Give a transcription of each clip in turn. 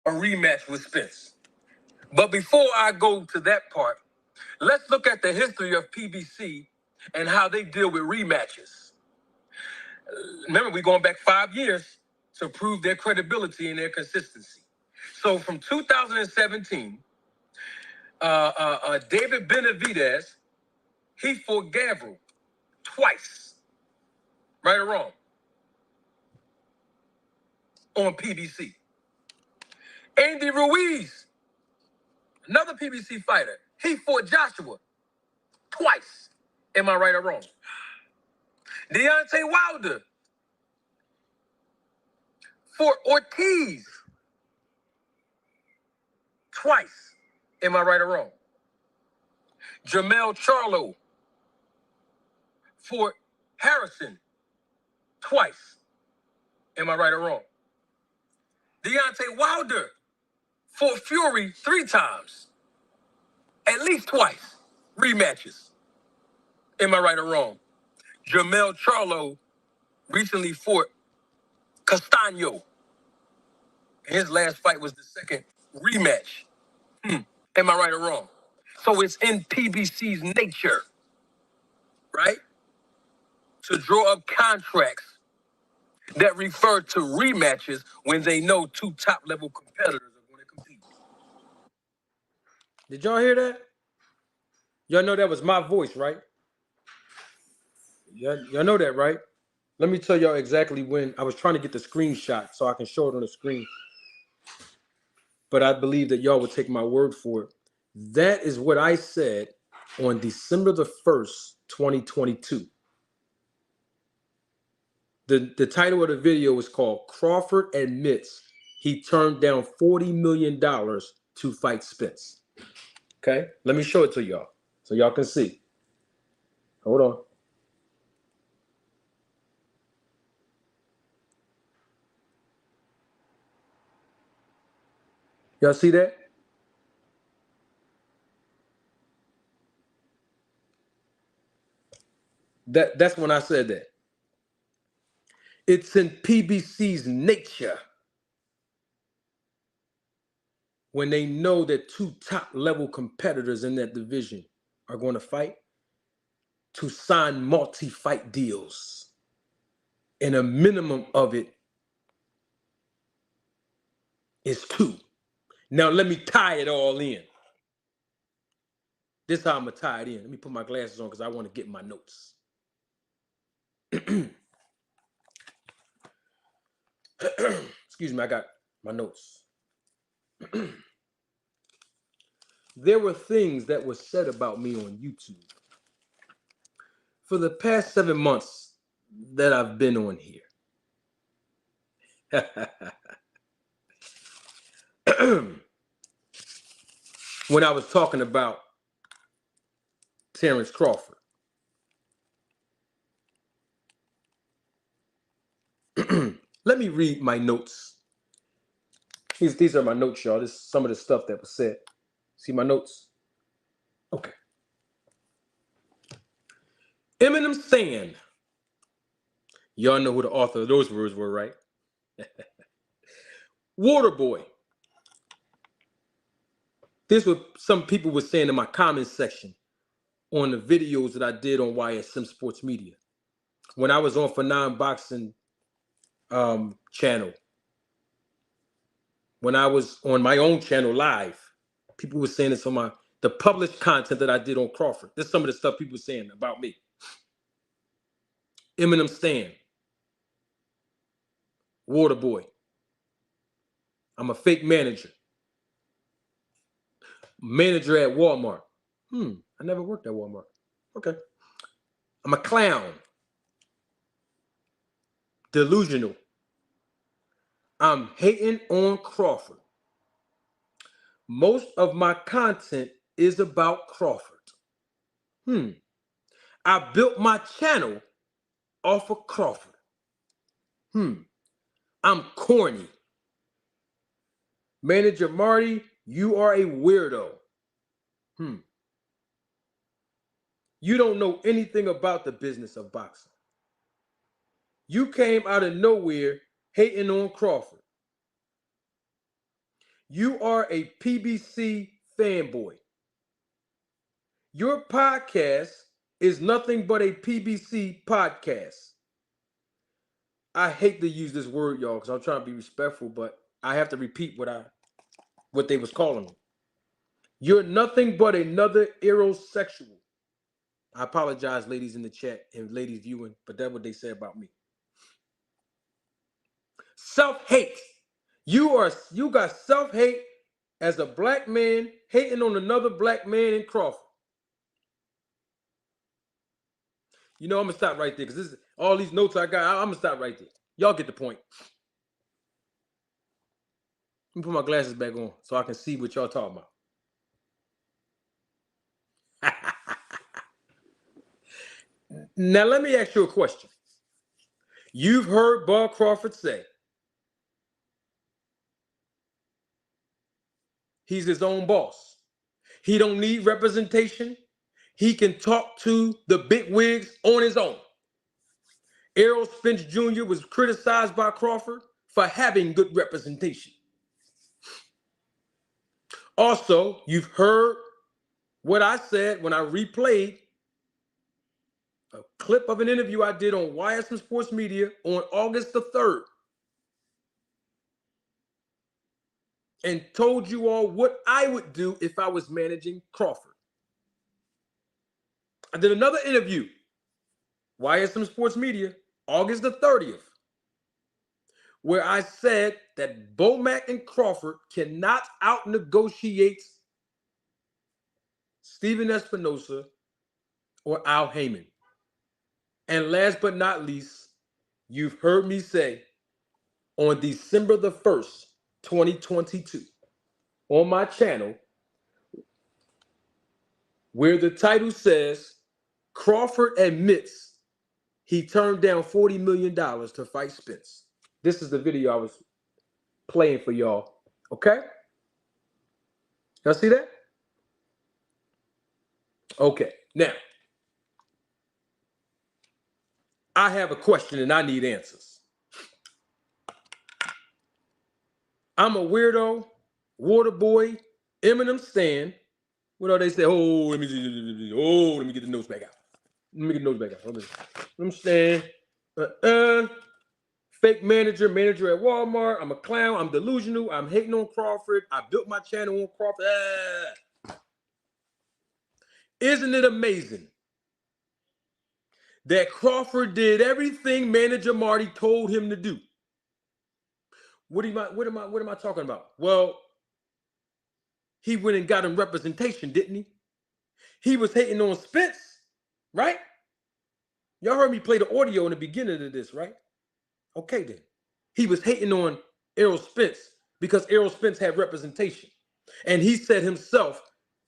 a rematch with Spence. But before I go to that part, let's look at the history of PBC and how they deal with rematches. Remember, we're going back 5 years to prove their credibility and their consistency. So from 2017, David Benavidez, he fought Gavril twice, right or wrong, on PBC. Andy Ruiz, another PBC fighter, he fought Joshua twice. Am I right or wrong? Deontay Wilder fought Ortiz twice. Am I right or wrong? Jamel Charlo fought Harrison twice. Am I right or wrong? Deontay Wilder fought Fury 3 times. At least twice. Rematches. Am I right or wrong? Jamel Charlo recently fought Castaño. His last fight was the second rematch. Am I right or wrong? So it's in PBC's nature, right, to draw up contracts that refer to rematches when they know 2 top-level competitors are going to compete. Did y'all hear that? Y'all know that was my voice, right? Y'all know that, right? Let me tell y'all exactly when. I was trying to get the screenshot so I can show it on the screen. But I believe that y'all would take my word for it. That is what I said on December the 1st, 2022. The title of the video is called Crawford Admits he turned down $40 million to fight Spence. Okay, let me show it to y'all so y'all can see. Hold on. Y'all see that? That's when I said that. It's in PBC's nature when they know that 2 top-level competitors in that division are going to fight to sign multi-fight deals. And a minimum of it is 2. Now let me tie it all in. This is how I'm going to tie it in. Let me put my glasses on because I want to get my notes. Excuse me, I got my notes. There were things that were said about me on YouTube for the past 7 months that I've been on here. When I was talking about Terence Crawford. Let me read my notes. These are my notes, y'all. This is some of the stuff that was said. See my notes? Okay. Eminem Stan. Y'all know who the author of those words were, right? Waterboy. This was some people were saying in my comments section on the videos that I did on YSM Sports Media. When I was on for Non-Boxing channel. When I was on my own channel live, people were saying this on the published content that I did on Crawford. This is some of the stuff people were saying about me. Eminem Stan. Waterboy. I'm a fake manager. Manager at Walmart. I never worked at Walmart. Okay. I'm a clown. Delusional. I'm hating on Crawford. Most of my content is about Crawford. I built my channel off of Crawford. I'm corny. Manager Marty, you are a weirdo. You don't know anything about the business of boxing. You came out of nowhere hating on Crawford. You are a PBC fanboy. Your podcast is nothing but a PBC podcast. I hate to use this word, y'all, because I'm trying to be respectful, but I have to repeat what they was calling me. You're nothing but another aerosexual. I apologize, ladies in the chat and ladies viewing, but that's what they say about me. Self-hate. You got self-hate as a black man hating on another black man in Crawford. You know, I'm gonna stop right there because this is all these notes I got. I'm gonna stop right there. Y'all get the point. Let me put my glasses back on so I can see what y'all talking about. Now let me ask you a question. You've heard Bud Crawford say he's his own boss. He don't need representation. He can talk to the big wigs on his own. Errol Spence Jr. was criticized by Crawford for having good representation. Also, you've heard what I said when I replayed a clip of an interview I did on YSM Sports Media on August the 3rd and told you all what I would do if I was managing Crawford. I did another interview, YSM Sports Media, August the 30th, where I said that Bomac and Crawford cannot out-negotiate Steven Espinosa or Al Heyman. And last but not least, you've heard me say on December the 1st, 2022, on my channel, where the title says, Crawford admits he turned down $40 million to fight Spence. This is the video I was playing for y'all. Okay? Y'all see that? Okay. Now, I have a question and I need answers. I'm a weirdo, water boy, Eminem stan. What do they say? Let me get the notes back out. I'm staying. Fake manager at Walmart. I'm a clown. I'm delusional. I'm hating on Crawford. I built my channel on Crawford. Isn't it amazing that Crawford did everything Manager Marty told him to do? What am I talking about? Well, he went and got him representation, didn't he? He was hating on Spence, right? Y'all heard me play the audio in the beginning of this, right? Okay, then. He was hating on Errol Spence because Errol Spence had representation. And he said himself,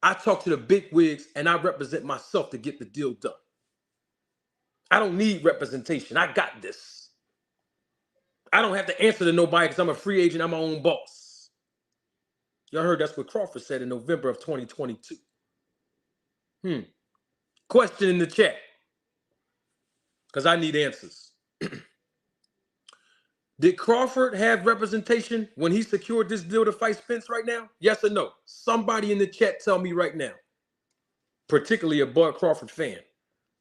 I talk to the big wigs and I represent myself to get the deal done. I don't need representation. I got this. I don't have to answer to nobody because I'm a free agent. I'm my own boss. Y'all heard that's what Crawford said in November of 2022. Question in the chat, because I need answers. Did Crawford have representation when he secured this deal to fight Spence right now? Yes or no? Somebody in the chat tell me right now. Particularly a Bud Crawford fan.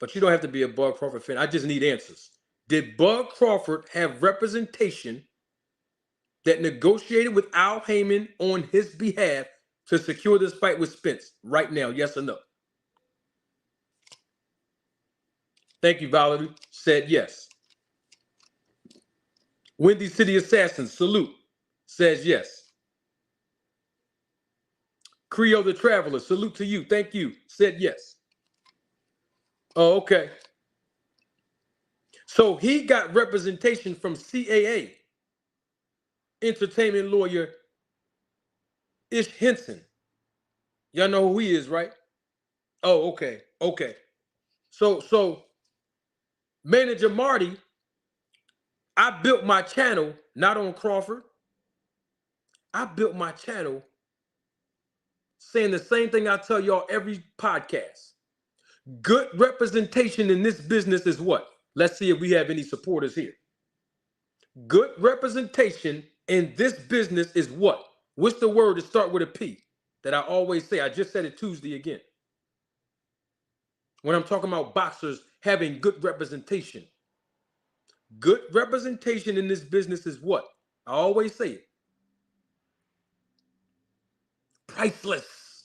But you don't have to be a Bud Crawford fan. I just need answers. Did Bud Crawford have representation that negotiated with Al Heyman on his behalf to secure this fight with Spence right now? Yes or no? Thank you, Valerie. Said yes. Windy City Assassin, salute. Says yes. Creole the Traveler, salute to you. Thank you. Said yes. Oh, okay. So he got representation from CAA. Entertainment lawyer Ish Henson. Y'all know who he is, right? Oh, okay. Okay. So Manager Marty, I built my channel not on Crawford. I built my channel saying the same thing I tell y'all every podcast. Good representation in this business is what? Let's see if we have any supporters here. Good representation in this business is what? What's the word that start with a P that I always say? I just said it Tuesday again. When I'm talking about boxers having good representation. Good representation in this business is what? I always say it. Priceless.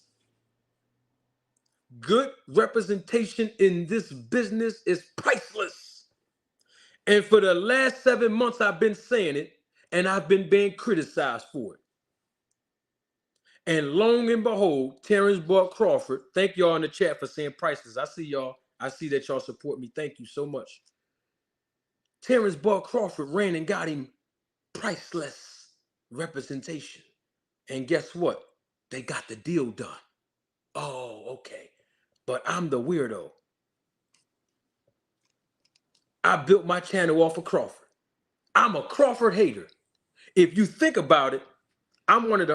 Good representation in this business is priceless. And for the last 7 months, I've been saying it, and I've been being criticized for it. And long and behold, Terence bought Crawford. Thank y'all in the chat for saying priceless. I see y'all. I see that y'all support me. Thank you so much. Terence bought Crawford, ran and got him priceless representation. And guess what? They got the deal done. Oh, okay. But I'm the weirdo. I built my channel off of Crawford. I'm a Crawford hater. If you think about it, I'm one of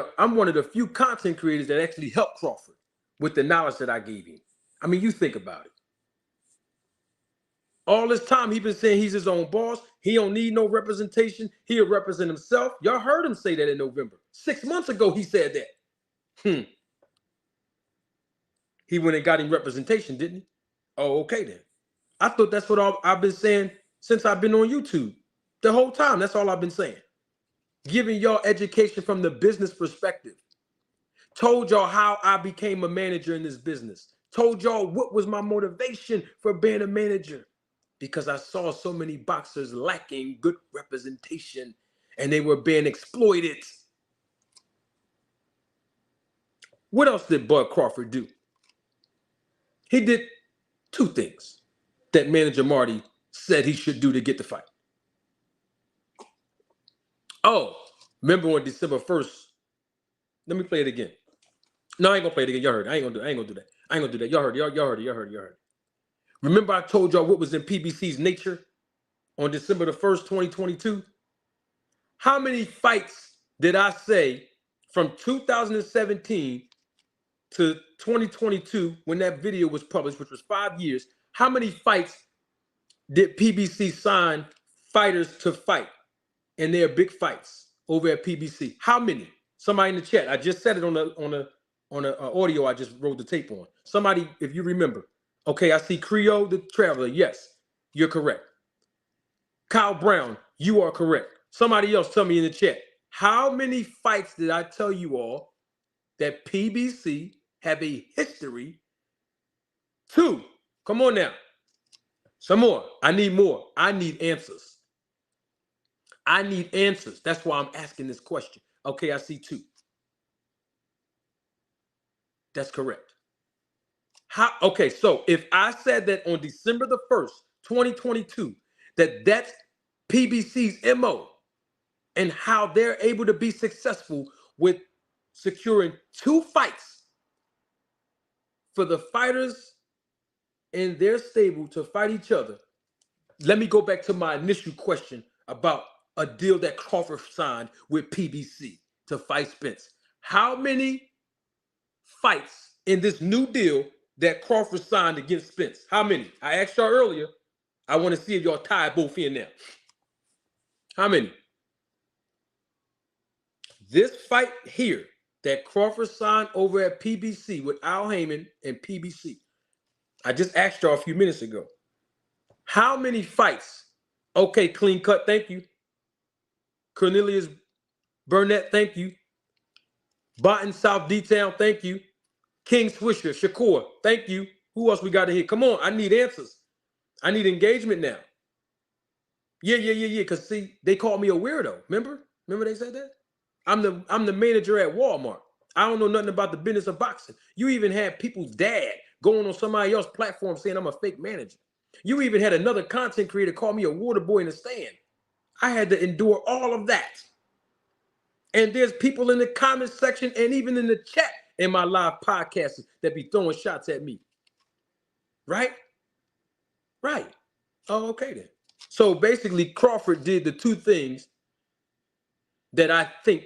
the few content creators that actually helped Crawford with the knowledge that I gave him. I mean, you think about it. All this time he's been saying he's his own boss. He don't need no representation. He'll represent himself. Y'all heard him say that in November. 6 months ago, he said that. He went and got him representation, didn't he? Oh, okay then. I thought that's what I've been saying since I've been on YouTube. The whole time, that's all I've been saying. Giving y'all education from the business perspective. Told y'all how I became a manager in this business. Told y'all what was my motivation for being a manager. Because I saw so many boxers lacking good representation and they were being exploited. What else did Bud Crawford do? He did 2 things that Manager Marty said he should do to get the fight. Oh, remember on December 1st? Let me play it again. No, I ain't gonna play it again. Y'all heard it. I ain't gonna do that. Y'all heard it. Remember I told y'all what was in PBC's nature on December the 1st, 2022? How many fights did I say from 2017 to 2022 when that video was published, which was 5 years? How many fights did PBC sign fighters to fight in their big fights over at PBC? How many? Somebody in the chat. I just said it on the audio I just rolled the tape on. Somebody, if you remember. Okay, I see Creole the Traveler. Yes, you're correct. Kyle Brown, you are correct. Somebody else tell me in the chat. How many fights did I tell you all that PBC have a history to? Come on now. Some more. I need more. I need answers. I need answers. That's why I'm asking this question. Okay, I see 2. That's correct. Okay, so if I said that on December the 1st, 2022, that's PBC's MO and how they're able to be successful with securing 2 fights for the fighters in their stable to fight each other. Let me go back to my initial question about a deal that Crawford signed with PBC to fight Spence. How many fights in this new deal that Crawford signed against Spence? How many? I asked y'all earlier. I want to see if y'all tie both in now. How many? This fight here that Crawford signed over at PBC with Al Heyman and PBC. I just asked y'all a few minutes ago. How many fights? Okay, Clean Cut, thank you. Cornelius Burnett, thank you. Barton South D-Town, thank you. King Swisher, Shakur, thank you. Who else we got to hit? Come on, I need answers. I need engagement now. Yeah. Because see, they called me a weirdo. Remember they said that? I'm the manager at Walmart. I don't know nothing about the business of boxing. You even had people's dad going on somebody else's platform saying I'm a fake manager. You even had another content creator call me a water boy in the stand. I had to endure all of that. And there's people in the comment section and even in the chat in my live podcasts that be throwing shots at me. Right? Right. Oh, okay then. So basically, Crawford did the 2 things that I think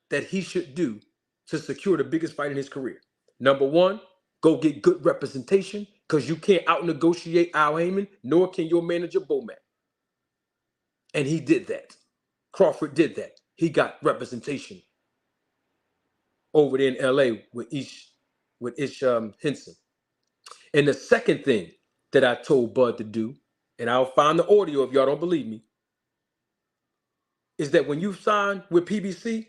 that he should do to secure the biggest fight in his career. Number 1, go get good representation because you can't out-negotiate Al Heyman, nor can your manager Bomac. And he did that. Crawford did that. He got representation over there in LA with Ish Henson. And the second thing that I told Bud to do, and I'll find the audio if y'all don't believe me, is that when you sign with PBC,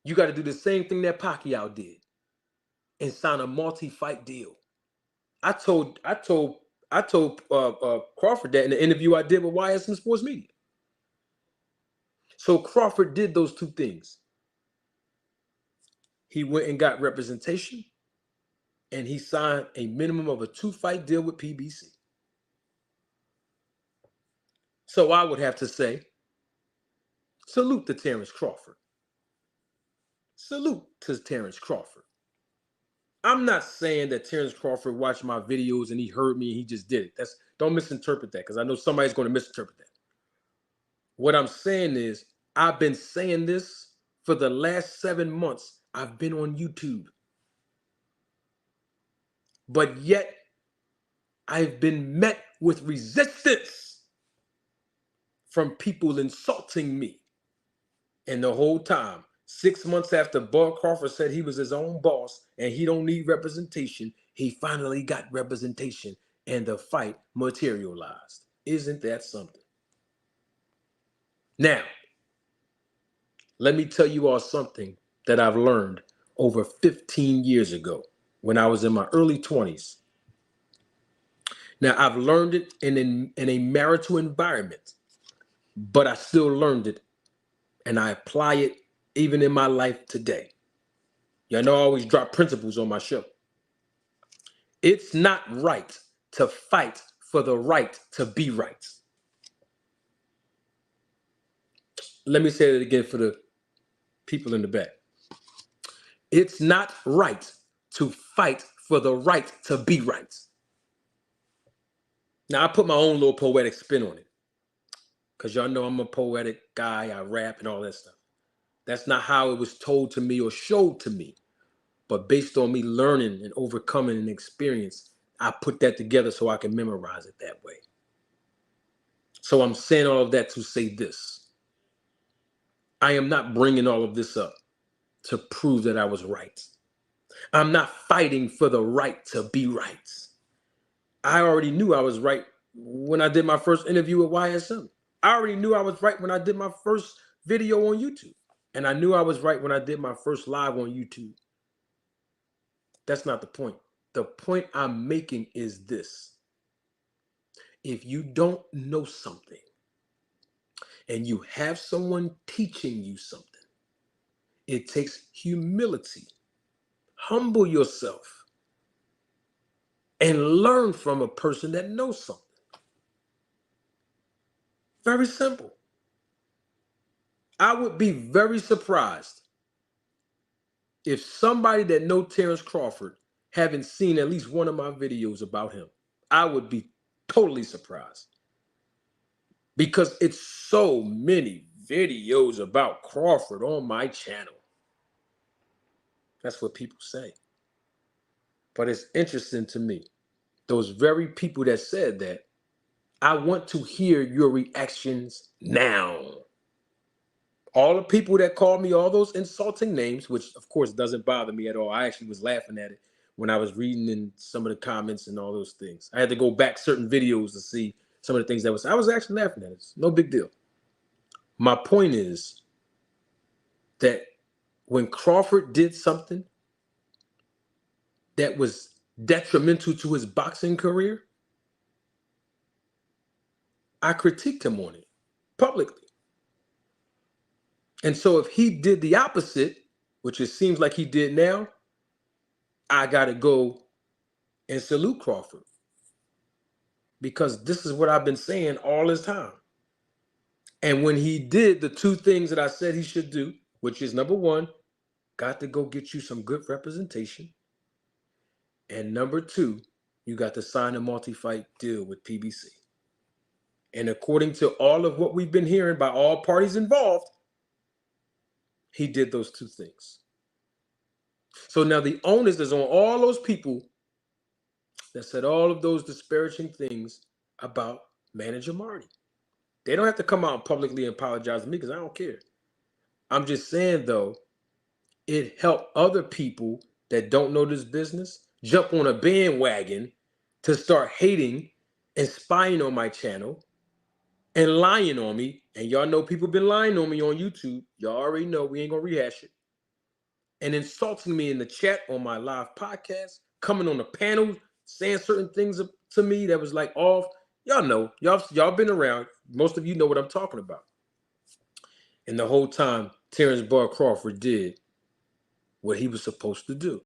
you got to do the same thing that Pacquiao did and sign a multi-fight deal. I told Crawford that in the interview I did with YSM Sports Media. So Crawford did those two things. He went and got representation, and he signed a minimum of a 2-fight deal with PBC. So I would have to say, salute to Terence Crawford. Salute to Terence Crawford. I'm not saying that Terence Crawford watched my videos and he heard me and he just did it. Don't misinterpret that, because I know somebody's going to misinterpret that. What I'm saying is, I've been saying this for the last 7 months. I've been on YouTube. But yet, I've been met with resistance from people insulting me. And the whole time, 6 months after Bud Crawford said he was his own boss and he don't need representation, he finally got representation and the fight materialized. Isn't that something? Now, let me tell you all something that I've learned over 15 years ago when I was in my early 20s. Now, I've learned it in a marital environment, but I still learned it and I apply it even in my life today. Y'all know I always drop principles on my show. It's not right to fight for the right to be right. Let me say that again for the people in the back. It's not right to fight for the right to be right. Now, I put my own little poetic spin on it, because y'all know I'm a poetic guy. I rap and all that stuff. That's not how it was told to me or showed to me. But based on me learning and overcoming an experience, I put that together so I can memorize it that way. So I'm saying all of that to say this. I am not bringing all of this up to prove that I was right. I'm not fighting for the right to be right. I already knew I was right when I did my first interview with YSM. I already knew I was right when I did my first video on YouTube. And I knew I was right when I did my first live on YouTube. That's not the point. The point I'm making is this. If you don't know something and you have someone teaching you something, it takes humility. Humble yourself and learn from a person that knows something. Very simple. I would be very surprised if somebody that knows Terence Crawford haven't seen at least one of my videos about him. I would be totally surprised, because it's so many videos about Crawford on my channel. That's what people say. But it's interesting to me, those very people that said that, I want to hear your reactions now. All the people that called me all those insulting names, which of course doesn't bother me at all. I actually was laughing at it when I was reading in some of the comments and all those things. I had to go back certain videos to see some of the things I was actually laughing at it. It's no big deal. My point is that when Crawford did something that was detrimental to his boxing career, I critiqued him on it publicly. And so if he did the opposite, which it seems like he did now, I got to go and salute Crawford, because this is what I've been saying all this time. And when he did the two things that I said he should do, which is number one, got to go get you some good representation. And number two, you got to sign a multi-fight deal with PBC. And according to all of what we've been hearing by all parties involved, he did those two things. So now the onus is on all those people that said all of those disparaging things about Manager Marty. They don't have to come out publicly and apologize to me, because I don't care. I'm just saying, though, it helped other people that don't know this business jump on a bandwagon to start hating and spying on my channel and lying on me. And y'all know people been lying on me on YouTube. Y'all already know, we ain't gonna rehash it. And insulting me in the chat on my live podcast, coming on the panel, saying certain things to me that was like off. Y'all know, y'all been around. Most of you know what I'm talking about. And the whole time, Terence Crawford did what he was supposed to do.